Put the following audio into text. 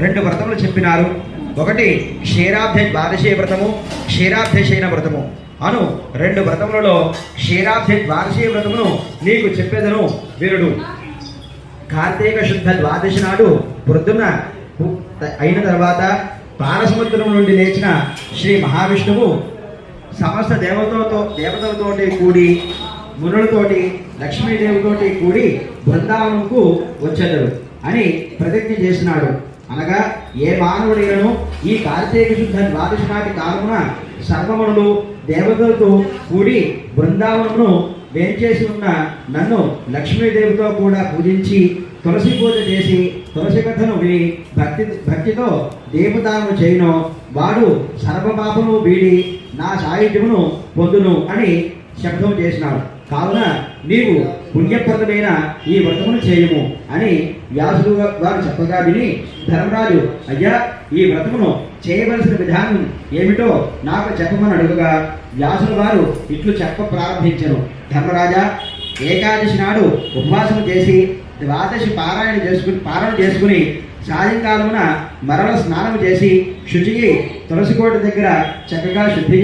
రెండు వ్రతములు చెప్పినారు. ఒకటి క్షీరాబ్ధ ద్వాదశి వ్రతము, క్షీరాబ్ధ శయన వ్రతము అను రెండు వ్రతములలో క్షీరాబ్ధ ద్వాదశి వ్రతమును నీకు చెప్పేదను వీరుడు. కార్తీక శుద్ధ ద్వాదశి నాడు పొద్దున్న అయిన తర్వాత పాలసముద్రం నుండి లేచిన శ్రీ మహావిష్ణువు సమస్త దేవతలతోటి కూడి, మునులతోటి, లక్ష్మీదేవితోటి కూడి బృందావనంకు వచ్చాడు అని ప్రతిజ్ఞ చేసినాడు. అనగా ఏ మానవుడైనను ఈ కార్తీక శుద్ధ ద్వాదశి నాటి కాలమున సర్వమునులు దేవతలతో కూడి బృందావనమును వేంచేసి ఉన్న నన్ను లక్ష్మీదేవితో కూడా పూజించి తులసి పూజ చేసి తులసి కథను విని భక్తితో దేవదానము చేయను వాడు సర్వపాపము వీడి నా సాయుధ్యమును పొందును అని శబ్దం చేసినాడు. కావున నీవు పుణ్యప్రదమైన ఈ వ్రతమును చేయము అని వ్యాసుడు వారు చెప్పగా విని ధర్మరాజు, అయ్యా ఈ వ్రతమును చేయవలసిన విధానం ఏమిటో నాకు చెప్పమని అడుగుగా వ్యాసుడు వారు ఇట్లు చెప్ప ప్రారంభించను. ధర్మరాజా, ఏకాదశి నాడు ఉపవాసం చేసి ద్వాదశి పారాయణ చేసుకుని సాయంకాలమున మరల స్నానం చేసి శుచికి తులసికోట దగ్గర చక్కగా శుద్ధి